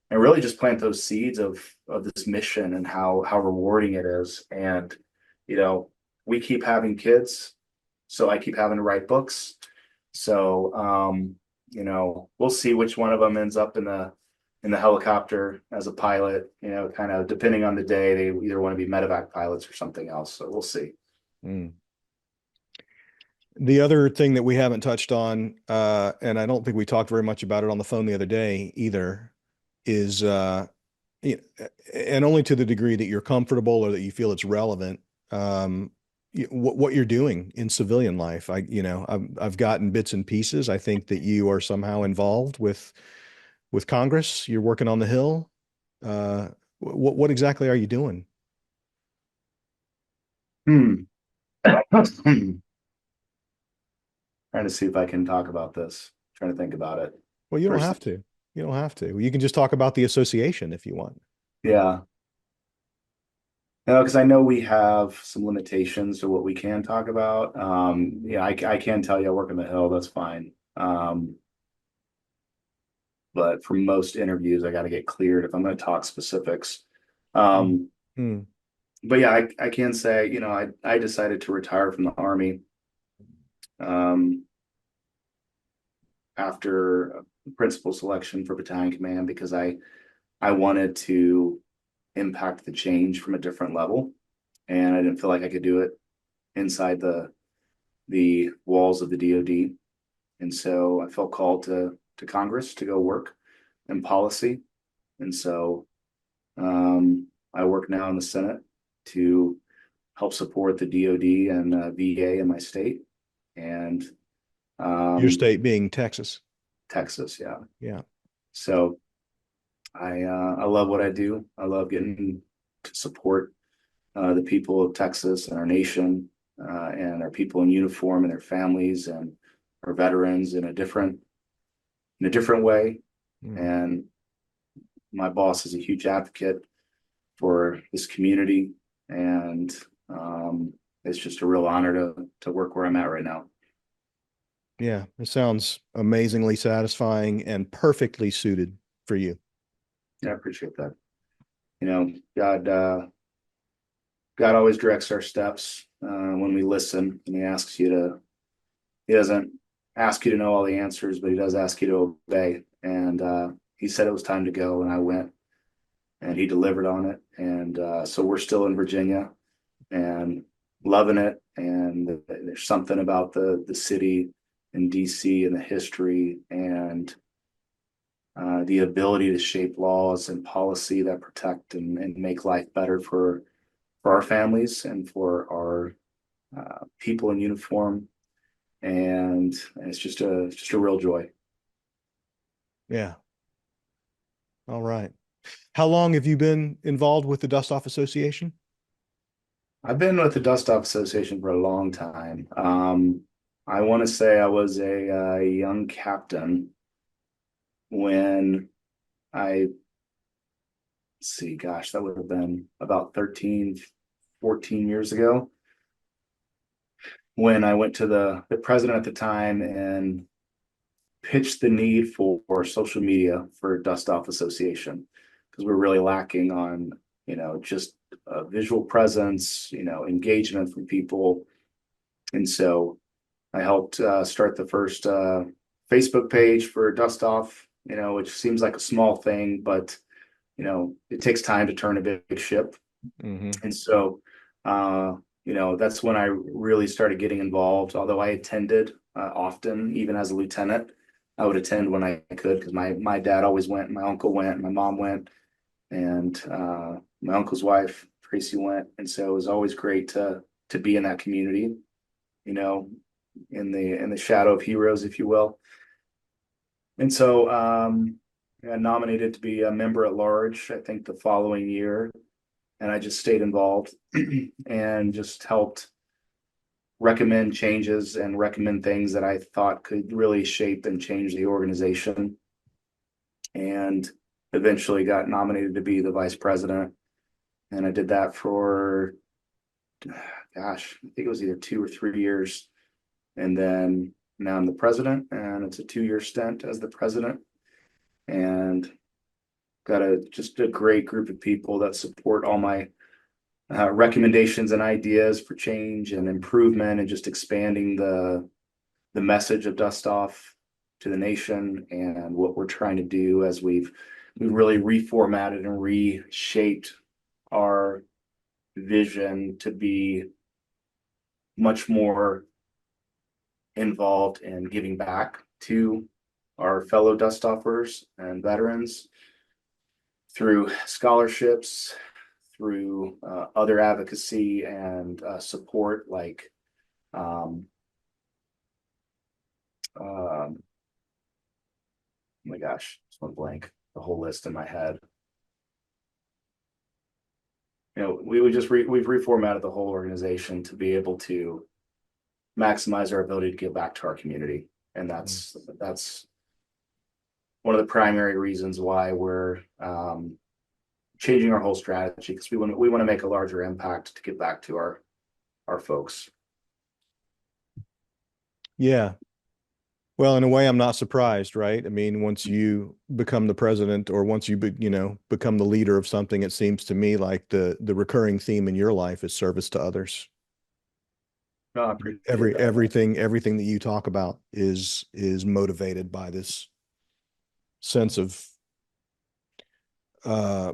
Speaker 1: and really just plant those seeds of this mission and how rewarding it is. And, you know, we keep having kids, so I keep having to write books. So we'll see which one of them ends up in the helicopter as a pilot, kind of depending on the day, they either want to be medevac pilots or something else. So we'll see.
Speaker 2: Mm. The other thing that we haven't touched on, and I don't think we talked very much about it on the phone the other day either, is you and only to the degree that you're comfortable or that you feel it's relevant, what you're doing in civilian life. I've gotten bits and pieces. I think that you are somehow involved with with Congress? You're working on the Hill. What exactly are you doing?
Speaker 1: Hmm. Trying to see if I can talk about this. Trying to think about it.
Speaker 2: Well, you don't
Speaker 1: First,
Speaker 2: have to. You don't have to. You can just talk about the association if you want.
Speaker 1: yeah. No, because I know we have some limitations to what we can talk about. Yeah, I can tell you I work on the Hill. That's fine. But for most interviews, I got to get cleared if I'm going to talk specifics.
Speaker 2: Mm.
Speaker 1: Um,
Speaker 2: Mm.
Speaker 1: but yeah, I can say, I decided to retire from the Army um, after principal selection for battalion command because I wanted to impact the change from a different level, and I didn't feel like I could do it inside the walls of the DoD, and so I felt called to Congress to go work in policy, and so I work now in the Senate to help support the DoD and VA in my state and
Speaker 2: Your
Speaker 1: um,
Speaker 2: state being Texas.
Speaker 1: Texas. Yeah.
Speaker 2: Yeah.
Speaker 1: So I love what I do. I love getting to support the people of Texas and our nation and our people in uniform and their families and our veterans in a different way.
Speaker 2: Mm.
Speaker 1: And my boss is a huge advocate for this community, and it's just a real honor to work where I'm at right now.
Speaker 2: Yeah. It sounds amazingly satisfying and perfectly suited for you.
Speaker 1: Yeah, I appreciate that. You know, God always directs our steps when we listen, and He doesn't ask you to know all the answers, but He does ask you to obey. And He said it was time to go, and I went, and He delivered on it. And so we're still in Virginia and loving it. And there's something about the city in DC and the history and the ability to shape laws and policy that protect and make life better for our families and for our people in uniform. And it's just a real joy.
Speaker 2: Yeah. All right. How long have you been involved with the Dustoff Association?
Speaker 1: I've been with the Dustoff Association for a long time. I want to say I was a young captain when I see, gosh, that would have been about 13, 14 years ago when I went to the president at the time and pitched the need for social media for Dustoff Association because we're really lacking on, just visual presence, engagement from people. And so I helped start the first Facebook page for Dustoff, which seems like a small thing, but it takes time to turn a big ship.
Speaker 2: Mm-hmm.
Speaker 1: And so, uh, that's when I really started getting involved. Although I attended often, even as a lieutenant, I would attend when I could because my dad always went, my uncle went, my mom went, and my uncle's wife Tracy went, and so it was always great to be in that community, you know, in the shadow of heroes, if you will. And so I got nominated to be a member at large, I think the following year, and I just stayed involved and just helped recommend changes and recommend things that I thought could really shape and change the organization. And eventually got nominated to be the vice president. And I did that for, gosh, I think it was either 2 or 3 years. And then now I'm the president, and it's a 2 year stint as the president. And got just a great group of people that support all my recommendations and ideas for change and improvement and just expanding the message of Dustoff to the nation and what we're trying to do as we've really reformatted and reshaped our vision to be much more involved in giving back to our fellow Dustoffers and veterans through scholarships, through other advocacy and support um, um, my gosh, just went blank. The whole list in my head. We've reformatted the whole organization to be able to maximize our ability to give back to our community, and
Speaker 2: Mm.
Speaker 1: that's one of the primary reasons why we're changing our whole strategy, because we want to make a larger impact to give back to our folks.
Speaker 2: Yeah. Well, in a way, I'm not surprised, right? I mean, once you become the president or once become the leader of something, it seems to me like the recurring theme in your life is service to others.
Speaker 1: No, I appreciate that.
Speaker 2: Everything that you talk about is motivated by this sense of uh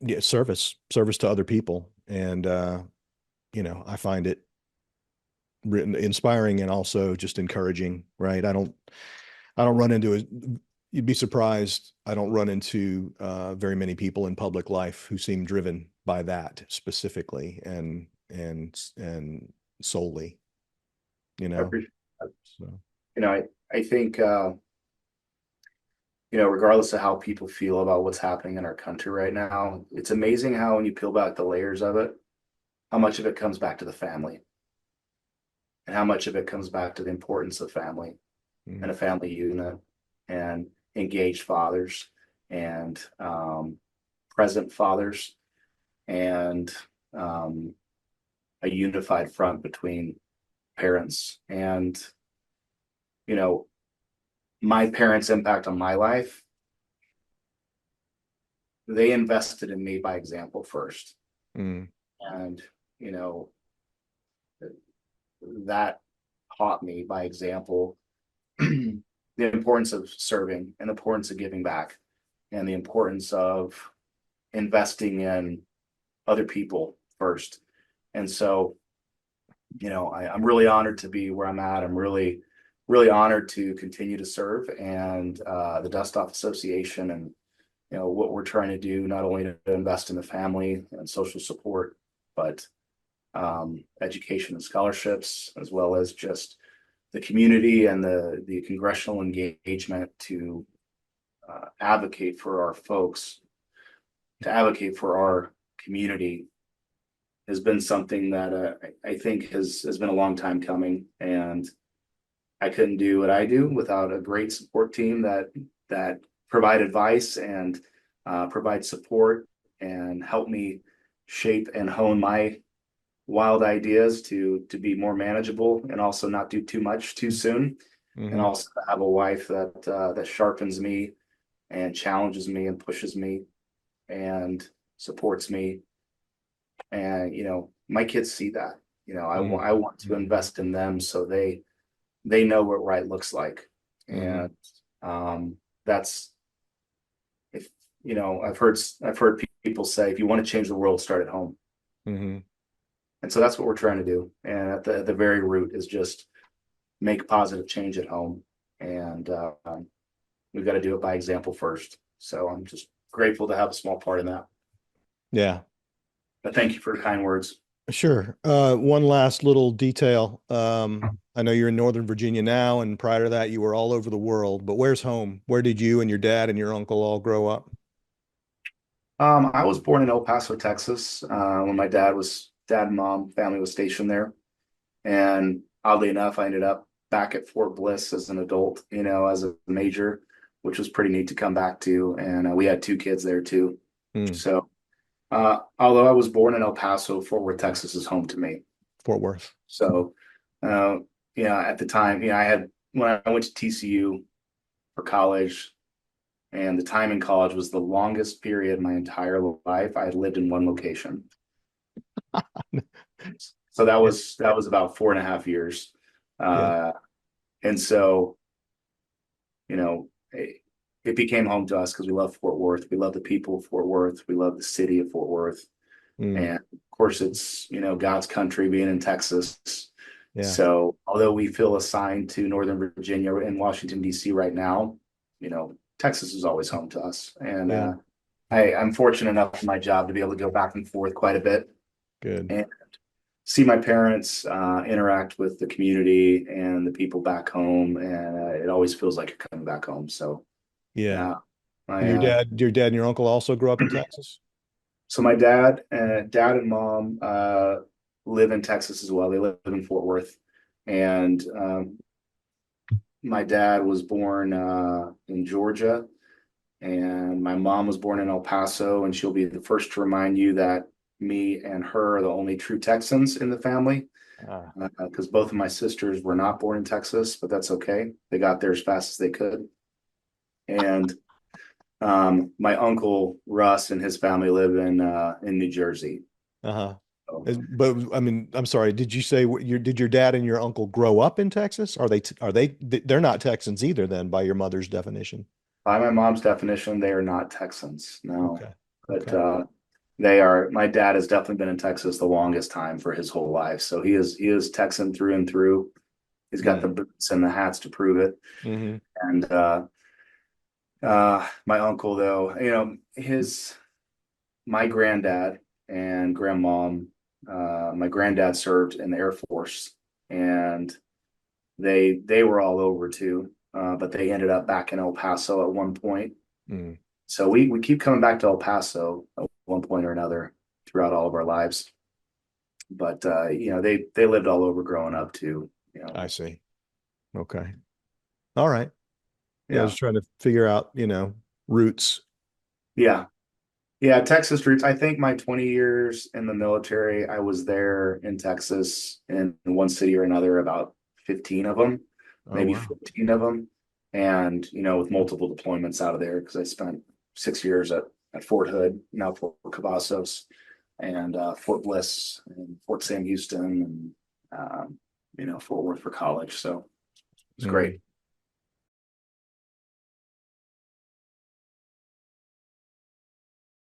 Speaker 2: yeah, service to other people. And I find it written inspiring and also just encouraging, right? I don't run into it. You'd be surprised. I don't run into very many people in public life who seem driven by that specifically and solely, you
Speaker 1: I
Speaker 2: know.
Speaker 1: appreciate that.
Speaker 2: So
Speaker 1: I think regardless of how people feel about what's happening in our country right now, it's amazing how when you peel back the layers of it, how much of it comes back to the family and how much of it comes back to the importance of family and
Speaker 2: mm,
Speaker 1: a family unit and engaged fathers and present fathers and um, a unified front between parents. And, you know, my parents' impact on my life, they invested in me by example first.
Speaker 2: mm,
Speaker 1: And, you know, that taught me by example the importance of serving and the importance of giving back and the importance of investing in other people first. And so, I'm really honored to be where I'm at. I'm really, really honored to continue to serve and the Dustoff Association and what we're trying to do, not only to invest in the family and social support, but education and scholarships, as well as just the community and the congressional engagement to advocate for our folks, to advocate for our community has been something that I think has been a long time coming, and I couldn't do what I do without a great support team that provide advice and provide support and help me shape and hone my wild ideas to be more manageable and also not do too much too soon, and
Speaker 2: mm-hmm,
Speaker 1: also have a wife that sharpens me and challenges me and pushes me and supports me. And my kids see that. I
Speaker 2: mm-hmm,
Speaker 1: want to invest in them so they know what right looks like.
Speaker 2: mm-hmm,
Speaker 1: And that's if I've heard people say, if you want to change the world, start at home.
Speaker 2: mm-hmm.
Speaker 1: And so that's what we're trying to do. And at the very root is just make positive change at home. And we've got to do it by example first. So I'm just grateful to have a small part in that.
Speaker 2: Yeah,
Speaker 1: But thank you for the kind words.
Speaker 2: sure. One last little detail. I know you're in Northern Virginia now, and prior to that, you were all over the world. But where's home? Where did you and your dad and your uncle all grow up?
Speaker 1: I was born in El Paso, Texas, when my dad and mom family was stationed there. And oddly enough, I ended up back at Fort Bliss as an adult, as a major, which was pretty neat to come back to. And we had two kids there too.
Speaker 2: Mm,
Speaker 1: So, although I was born in El Paso, Fort Worth, Texas is home to me.
Speaker 2: Fort Worth.
Speaker 1: So, uh, at the time, I had when I went to TCU for college, and the time in college was the longest period my entire life I had lived in one location. So that
Speaker 2: Yeah.
Speaker 1: was about 4.5 years.
Speaker 2: Yeah.
Speaker 1: Uh, and so, it became home to us because we love Fort Worth. We love the people of Fort Worth. We love the city of Fort Worth.
Speaker 2: Mm,
Speaker 1: And of course, it's, God's country being in Texas.
Speaker 2: yeah.
Speaker 1: So although we feel assigned to Northern Virginia and Washington, D.C. right now, Texas is always home to us. And
Speaker 2: Yeah.
Speaker 1: I'm fortunate enough in my job to be able to go back and forth quite a bit.
Speaker 2: Good.
Speaker 1: And see my parents interact with the community and the people back home, and it always feels like you're coming back home. So
Speaker 2: Yeah.
Speaker 1: yeah,
Speaker 2: And
Speaker 1: my
Speaker 2: your dad and your uncle also grew up in Texas?
Speaker 1: so my dad and mom live in Texas as well. They live in Fort Worth, and my dad was born in Georgia, and my mom was born in El Paso, and she'll be the first to remind you that me and her are the only true Texans in the family,
Speaker 2: Ah,
Speaker 1: because both of my sisters were not born in Texas, but that's okay. They got there as fast as they could. And my uncle Russ and his family live in New Jersey.
Speaker 2: uh-huh.
Speaker 1: So
Speaker 2: But I mean, I'm sorry. Did you say did your dad and your uncle grow up in Texas? They're not Texans either then by your mother's definition?
Speaker 1: by my mom's definition, they are not Texans, no.
Speaker 2: Okay.
Speaker 1: But
Speaker 2: Okay.
Speaker 1: they are. My dad has definitely been in Texas the longest time for his whole life, so he is Texan through and through. He's got the
Speaker 2: Mm.
Speaker 1: boots and the hats to prove it.
Speaker 2: Hmm.
Speaker 1: And my uncle, though, my granddad and grandmom. My granddad served in the Air Force, and they were all over too. But they ended up back in El Paso at one point.
Speaker 2: Mm.
Speaker 1: So we keep coming back to El Paso at one point or another throughout all of our lives. But they lived all over growing up too.
Speaker 2: I see. Okay. All right. Yeah, I was
Speaker 1: Yeah,
Speaker 2: trying to figure out, roots.
Speaker 1: yeah, yeah. Texas roots. I think my 20 years in the military, I was there in Texas in one city or another, about 15 of them,
Speaker 2: Oh,
Speaker 1: maybe
Speaker 2: wow.
Speaker 1: 15 of them, and with multiple deployments out of there because I spent 6 years at Fort Hood, now Fort Cavazos, and Fort Bliss and Fort Sam Houston and Fort Worth for college. So it's
Speaker 2: Mm.
Speaker 1: great.